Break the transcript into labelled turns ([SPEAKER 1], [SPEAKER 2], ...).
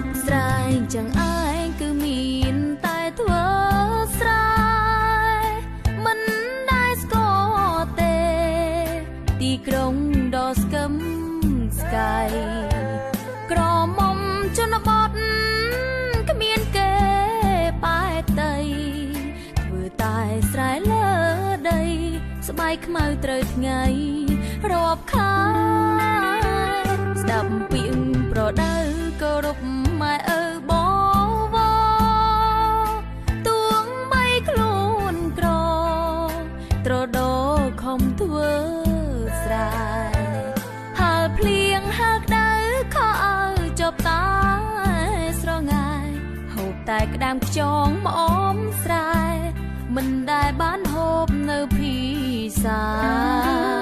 [SPEAKER 1] บស្រែងចឹងឯងគឺមានតែធ្វើស្រែមិនដែលស្គាល់ទេទីក្រុងដ៏ស្កឹមស្កាយក្រមុំជនបទគ្មានគេបែកដីធ្វើតែស្រែលើដីស្បែកខ្មៅត្រូវថ្ងៃរាប់ខាស្ដាប់ពាក្យប្រដៅគោរពម៉ែឪបងវទួងបីខ្លួនក្រត្រដោខំធ្វើស្រែហើលភ្លៀងហើលក្តៅខោឲ្យចប់តាស្រងាយហូបតែក្តាមខ្យងម្អមស្រែមិនដែលបានហូបនៅភីសា